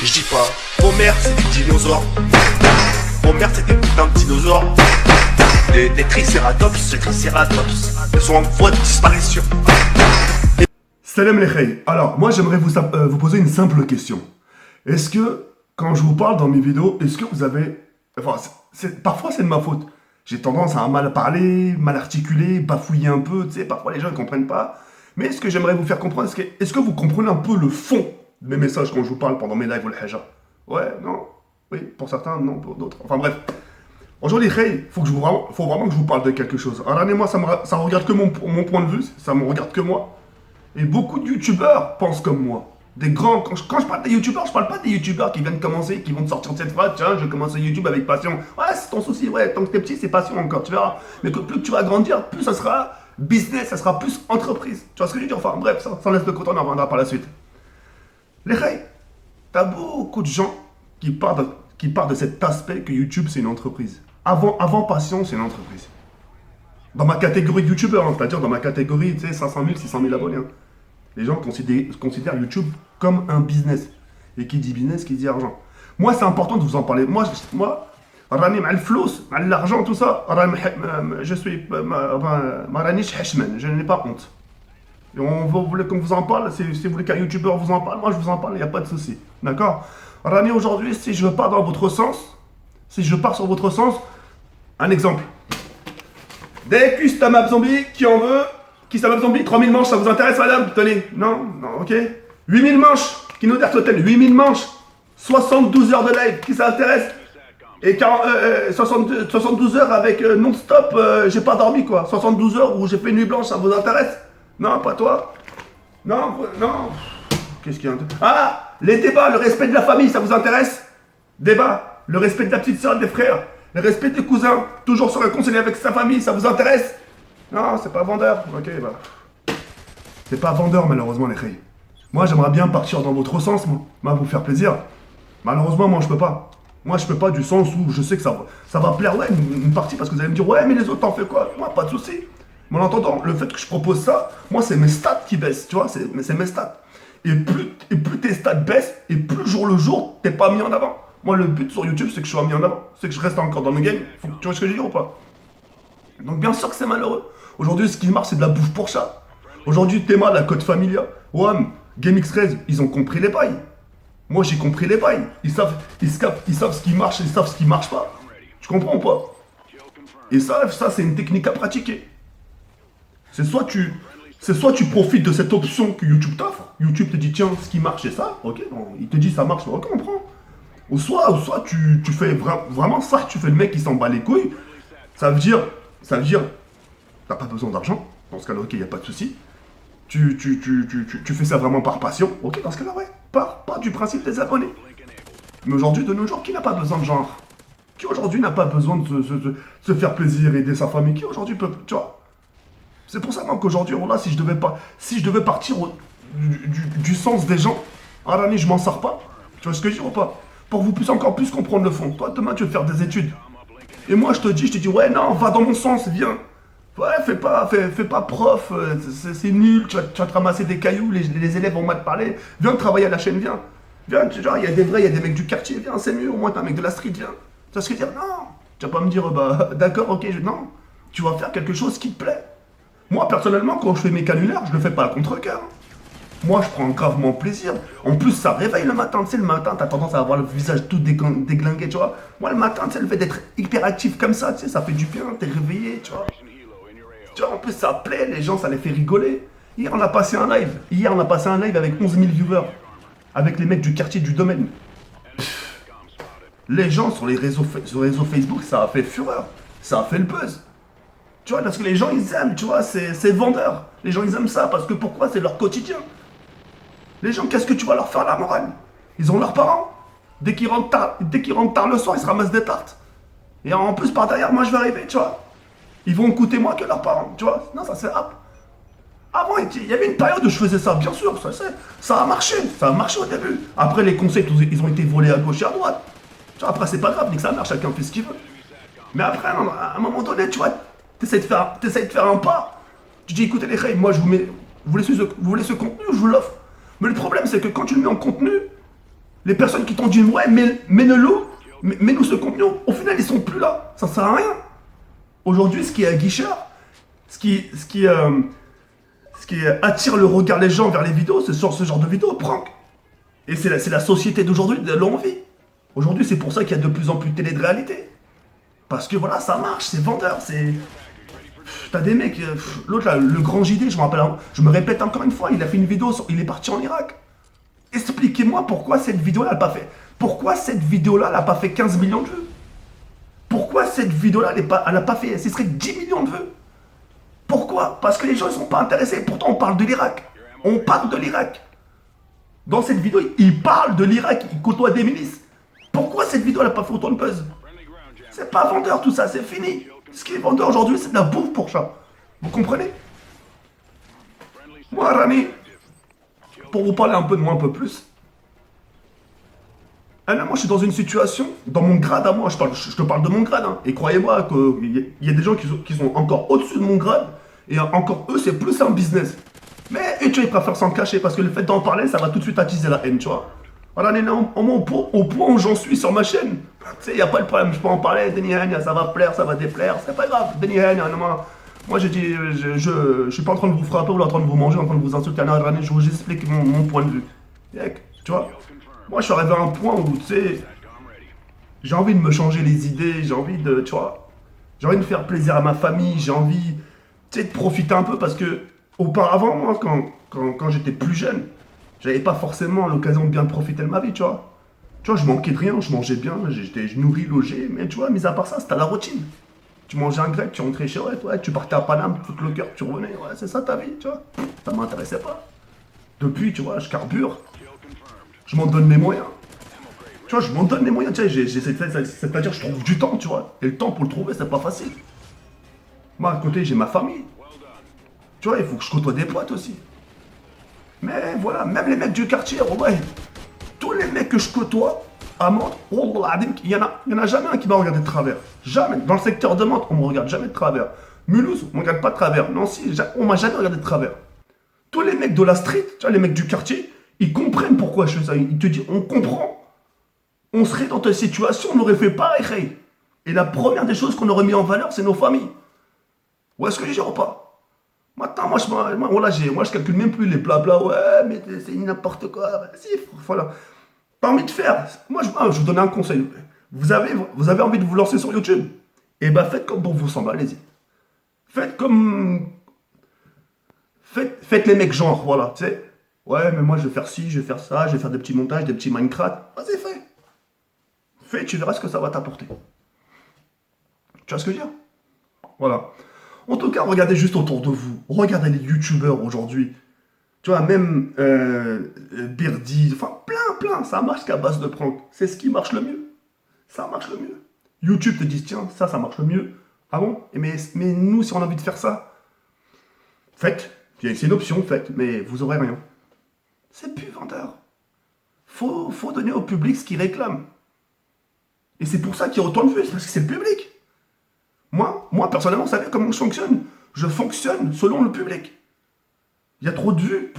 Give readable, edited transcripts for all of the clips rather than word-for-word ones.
Je dis pas, vos mères c'est des dinosaures. Vos mères c'est des putains de dinosaures. Des tricératops, ils sont en voie de disparition. Salam les khaïs. Alors, moi j'aimerais vous poser une simple question. Est-ce que, quand je vous parle dans mes vidéos, est-ce que vous avez... Enfin, parfois c'est de ma faute. J'ai tendance à mal parler, mal articuler, bafouiller un peu, tu sais, parfois les gens ne comprennent pas. Mais ce que j'aimerais vous faire comprendre, est-ce que vous comprenez un peu le fond de mes messages quand je vous parle pendant mes lives ou le haja? Ouais, non, oui, pour certains, non, pour d'autres. Enfin bref. Aujourd'hui, khaïs, faut vraiment que je vous parle de quelque chose. Alors, moi, ça me regarde que mon point de vue, ça me regarde que moi. Et beaucoup de youtubeurs pensent comme moi. Des grands, quand je parle des youtubeurs, je parle pas des youtubeurs qui viennent commencer, qui vont te sortir de cette phrase, tiens, je commence YouTube avec passion. Ouais, c'est ton souci, ouais, tant que t'es petit, c'est passion encore, tu verras. Mais plus que tu vas grandir, plus ça sera business, ça sera plus entreprise. Tu vois ce que je veux dire? Enfin, bref, ça laisse de côté, on en reviendra par la suite. Les khaïs, t'as beaucoup de gens qui partent de cet aspect que YouTube, c'est une entreprise. Avant passion, c'est une entreprise. Dans ma catégorie de youtubeurs, hein, c'est-à-dire dans ma catégorie, tu sais, 500 000, 600 000 abonnés. Hein. Les gens considèrent YouTube comme un business. Et qui dit business, qui dit argent. Moi, c'est important de vous en parler. Moi, rani mal flous, mal l'argent, tout ça, je suis, je n'ai pas honte. Et vous voulez qu'on vous en parle, si vous voulez qu'un youtubeur vous en parle, moi je vous en parle, il n'y a pas de souci. D'accord? Rani, aujourd'hui, si je pars dans votre sens, si je pars sur votre sens, un exemple. Des custom zombie, qui en veut? Custom zombie, 3000 manches, ça vous intéresse madame? Tenez, non, ok. 8000 manches, Kinoder Total, 8000 manches, 72 heures de live, qui ça intéresse? Et 72 heures avec non-stop, j'ai pas dormi quoi. 72 heures où j'ai fait une nuit blanche, ça vous intéresse? Non, pas toi? Non. Qu'est-ce qu'il y a? Ah, les débats, le respect de la famille, ça vous intéresse? Débat, le respect de la petite soeur, des frères, le respect des cousins, toujours se réconcilier avec sa famille, ça vous intéresse? Non, c'est pas vendeur. Ok, bah. C'est pas vendeur, malheureusement, les khaïs. Moi, j'aimerais bien partir dans votre sens, moi, vous faire plaisir. Malheureusement, moi, je peux pas. Moi, je peux pas du sens où je sais que ça va plaire, ouais, une partie, parce que vous allez me dire, ouais, mais les autres, t'en fais quoi? Moi, pas de souci. Mais en entendant, le fait que je propose ça, moi, c'est mes stats qui baissent, tu vois, c'est mes stats. Et plus tes stats baissent, et plus jour le jour, t'es pas mis en avant. Moi, le but sur YouTube, c'est que je sois mis en avant. C'est que je reste encore dans le game. Tu vois ce que je veux dire ou pas? Donc, bien sûr que c'est malheureux. Aujourd'hui, ce qui marche, c'est de la bouffe pour chat. Aujourd'hui, Théma, la Code Familia, WAM, GameX13, ils ont compris les bails. Moi, j'ai compris les bails. Ils savent ce qui marche, ils savent ce qui marche pas. Tu comprends ou pas? Et ça, c'est une technique à pratiquer. C'est soit tu profites de cette option que YouTube t'offre. YouTube te dit, tiens, ce qui marche, c'est ça. Ok, bon, il te dit, ça marche, ok, on prend. Ou soit tu fais vraiment ça, tu fais le mec qui s'en bat les couilles. Ça veut dire, t'as pas besoin d'argent. Dans ce cas-là, ok, y a pas de souci. Tu fais ça vraiment par passion. Ok, dans ce cas-là, ouais. Pas du principe des abonnés. Mais aujourd'hui, de nos jours, qui n'a pas besoin de genre? Qui aujourd'hui n'a pas besoin de se faire plaisir, aider sa famille? Qui aujourd'hui peut, tu vois? C'est pour ça moi qu'aujourd'hui, voilà, si je devais partir du sens des gens, Arani, je m'en sors pas. Tu vois ce que je dis ou pas? Pour que vous puissiez encore plus comprendre le fond. Toi, demain, tu veux faire des études. Et moi, je te dis, ouais, non, va dans mon sens, viens. Ouais, fais pas prof, c'est nul, tu vas te ramasser des cailloux, les élèves vont mal te parler. Viens travailler à la chaîne, viens. Viens, genre, il y a des vrais, il y a des mecs du quartier, viens, c'est mieux, au moins t'es un mec de la street, viens. Tu vois ce que je veux dire? Non. Tu vas pas me dire, bah, d'accord, ok, non. Tu vas faire quelque chose qui te plaît. Moi, personnellement, quand je fais mes canulaires, je le fais pas à contre-cœur. Moi, je prends gravement plaisir. En plus, ça réveille le matin. Tu sais, le matin, t'as tendance à avoir le visage tout déglingué, tu vois. Moi, le matin, tu sais, le fait d'être hyperactif comme ça, tu sais, ça fait du bien. T'es réveillé, tu vois. Tu vois, en plus, ça plaît, les gens, ça les fait rigoler. Hier, on a passé un live. Avec 11 000 viewers. Avec les mecs du quartier du domaine. Les gens sur les réseaux Facebook, ça a fait fureur. Ça a fait le buzz. Tu vois, parce que les gens, ils aiment, tu vois, c'est vendeur. Les gens, ils aiment ça, parce que pourquoi? C'est leur quotidien. Les gens, qu'est-ce que tu vas leur faire la morale? Ils ont leurs parents. Dès qu'ils rentrent tard le soir, ils se ramassent des tartes. Et en plus, par derrière, moi, je vais arriver, tu vois. Ils vont écouter moi que leurs parents, tu vois. Non, ça c'est rap. Avant, il y avait une période où je faisais ça, bien sûr, ça a marché au début. Après, les concepts, ils ont été volés à gauche et à droite. Tu vois, après, c'est pas grave, ni que ça marche, chacun fait ce qu'il veut. Mais après, à un moment donné, tu vois, t'essayes de faire un pas. Tu dis, écoutez les khaïs, moi, vous voulez ce contenu, je vous l'offre. Mais le problème, c'est que quand tu le mets en contenu, Les personnes qui t'ont dit, ouais, mets-nous ce contenu, au final, ils sont plus là. Ça sert à rien. Aujourd'hui, ce qui est aguicheur, ce qui attire le regard des gens vers les vidéos, c'est ce genre de vidéos, prank. Et c'est la société d'aujourd'hui de l'envie. Aujourd'hui, c'est pour ça qu'il y a de plus en plus de télé de réalité. Parce que voilà, ça marche, c'est vendeur, c'est... T'as des mecs... L'autre là, le grand JD, je me répète encore une fois, il a fait une vidéo, il est parti en Irak. Expliquez-moi pourquoi cette vidéo-là, Pourquoi cette vidéo-là, elle n'a pas fait 15 millions de vues? Pourquoi cette vidéo-là, elle n'a pas fait... Ce serait 10 millions de vues. Pourquoi? Parce que les gens ne sont pas intéressés. Pourtant, on parle de l'Irak. On parle de l'Irak. Dans cette vidéo, il parle de l'Irak, il côtoie des milices. Pourquoi cette vidéo n'a pas fait autant de buzz? C'est pas vendeur tout ça, c'est fini. Ce qui est vendeur aujourd'hui, c'est de la bouffe pour chat. Vous comprenez? Moi, Rami, pour vous parler un peu de moi un peu plus, moi je suis dans une situation, dans mon grade à moi, je te parle de mon grade, hein, et croyez-moi qu'il y a des gens qui sont encore au-dessus de mon grade, et encore eux, c'est plus un business. Mais eux, tu vois, ils préfèrent s'en cacher, parce que le fait d'en parler, ça va tout de suite attiser la haine, tu vois. Voilà, au point où j'en suis sur ma chaîne, tu sais, il n'y a pas de problème, je peux en parler, Denis Hania, ça va plaire, ça va déplaire, c'est pas grave, Denis Hania, moi j'ai dit, je suis pas en train de vous frapper ou en train de vous manger, en train de vous insulter, je vous explique mon point de vue. Tu vois, moi je suis arrivé à un point où, tu sais, j'ai envie de me changer les idées, j'ai envie de, tu vois, j'ai envie de faire plaisir à ma famille, j'ai envie, tu sais, de profiter un peu parce que, auparavant, moi, quand j'étais plus jeune, j'avais pas forcément l'occasion de bien profiter de ma vie, tu vois. Tu vois, je manquais de rien, je mangeais bien, j'étais nourri, logé, mais tu vois, mis à part ça, c'était la routine. Tu mangeais un grec, tu rentrais chez ouais, tu partais à Paname, tout le cœur, tu revenais, ouais, c'est ça ta vie, tu vois. Ça m'intéressait pas. Depuis, tu vois, je carbure, je m'en donne les moyens. Tu vois, je m'en donne les moyens, tu sais, c'est-à-dire, je trouve du temps, tu vois. Et le temps pour le trouver, c'est pas facile. Moi, à côté, j'ai ma famille. Tu vois, il faut que je côtoie des potes aussi. Mais voilà, même les mecs du quartier, ouais, tous les mecs que je côtoie, à Mantes, il y en a jamais un qui m'a regardé de travers. Jamais. Dans le secteur de Mantes, on me regarde jamais de travers. Mulhouse, on me regarde pas de travers. Nancy, on m'a jamais regardé de travers. Tous les mecs de la street, tu vois, les mecs du quartier, ils comprennent pourquoi je fais ça. Ils te disent, on comprend. On serait dans ta situation, on n'aurait fait pareil. Et la première des choses qu'on aurait mis en valeur, c'est nos familles. Où est-ce que je dis ou pas? Maintenant, moi, je calcule même plus les blabla. Ouais, mais c'est n'importe quoi. Si, voilà. Pas envie de faire. Moi, je vous donne un conseil. Vous avez envie de vous lancer sur YouTube? Eh ben, faites comme bon vous semble. Allez-y. Faites comme... Faites les mecs genre, voilà. Tu sais. Ouais, mais moi, je vais faire ci, je vais faire ça, je vais faire des petits montages, des petits Minecraft. Vas-y, fais. Fais, tu verras ce que ça va t'apporter. Tu vois ce que je veux dire? Voilà. En tout cas, regardez juste autour de vous. Regardez les youtubeurs aujourd'hui. Tu vois, même Birdie, enfin plein. Ça marche qu'à base de prank. C'est ce qui marche le mieux. Ça marche le mieux. YouTube te dit, tiens, ça marche le mieux. Ah bon? Mais nous, si on a envie de faire ça, faites. C'est une option, faites. Mais vous aurez rien. C'est plus vendeur. Faut donner au public ce qu'il réclame. Et c'est pour ça qu'il y a autant de vues. C'est parce que c'est le public. Moi, personnellement, vous savez comment je fonctionne? Je fonctionne selon le public. Il y a trop de vues.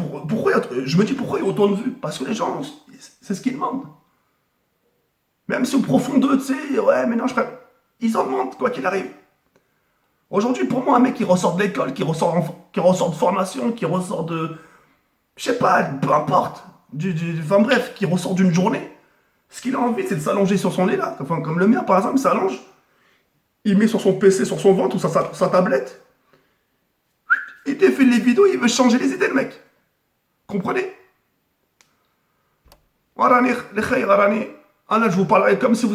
Je me dis pourquoi il y a autant de vues? Parce que les gens, c'est ce qu'ils demandent. Même si au profond d'eux, tu sais, ouais, mais non, ils en demandent, quoi qu'il arrive. Aujourd'hui, pour moi, un mec qui ressort de l'école, qui ressort de formation, qui ressort de... Je sais pas, peu importe. Enfin bref, qui ressort d'une journée. Ce qu'il a envie, c'est de s'allonger sur son lit, là. Enfin, comme le mien, par exemple, il s'allonge. Il met sur son PC, sur son ventre ou sa tablette. Il défile les vidéos, il veut changer les idées, le mec. Comprenez? Je vous parlerai comme si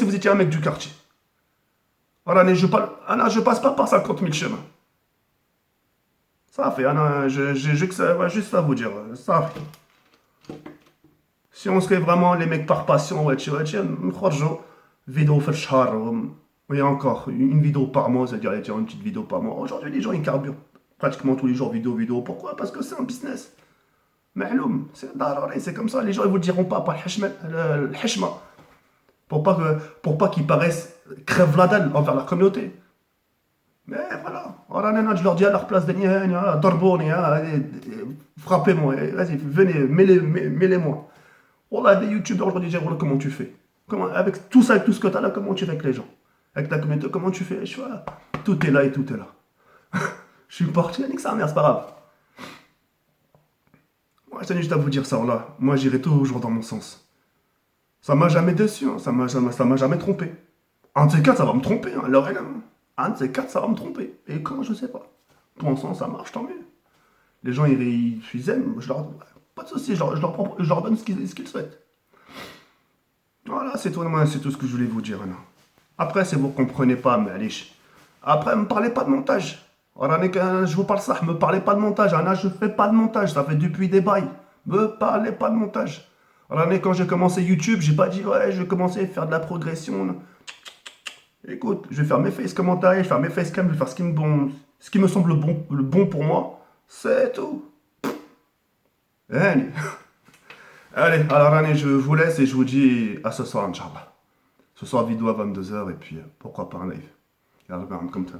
vous étiez un mec du quartier. Je passe pas par 50 000 chemins. Ça fait, j'ai juste ça à vous dire. Ça fait. Si on serait vraiment les mecs par passion, vidéo fait char, et encore, une vidéo par mois, c'est-à-dire une petite vidéo par mois. Aujourd'hui, les gens, ils carburent pratiquement tous les jours, vidéo. Pourquoi? Parce que c'est un business. Ma'loum, c'est comme ça, les gens, ils vous le diront pas, par le hishma. Pour pas qu'ils paraissent crève la dalle envers la communauté. Mais voilà, je leur dis à leur place, Dorbouni, frappez-moi, vas-y, venez, mêlez-moi. Wallah, des youtubeurs aujourd'hui, j'ai dit, comment tu fais? Comment, avec tout ça, avec tout ce que tu as là, comment tu fais avec les gens? Avec ta communauté, comment tu fais? Je vois, tout est là et tout est là. Je suis parti, nique sa mère, c'est pas grave. Moi, je tenais juste à vous dire ça, là. Moi, j'irai toujours dans mon sens. Ça m'a jamais déçu, hein. Ça m'a jamais trompé. Un de ces quatre, ça va me tromper, hein. Lorraine, hein. Un de ces quatre, ça va me tromper. Et quand, je sais pas. Pour l'instant, ça marche, tant mieux. Les gens, ils aiment, pas de soucis, je leur donne ce qu'ils souhaitent. Voilà, c'est tout, moi, c'est tout ce que je voulais vous dire, là. Après, si vous comprenez pas, mais allez. Après, me parlez pas de montage. Je vous parle ça, me parlez pas de montage. Là, je fais pas de montage, ça fait depuis des bails. Me parlez pas de montage. Quand j'ai commencé YouTube, j'ai pas dit, ouais, je vais commencer à faire de la progression. Écoute, je vais faire mes face commentaires, je vais faire mes facecam, je vais faire ce qui me semble le bon pour moi. C'est tout. Allez. Allez, alors allez, je vous laisse et je vous dis à ce soir, Inch'Allah. Ce soir, vidéo à 22h et puis pourquoi pas un live. Yalla, comme ça,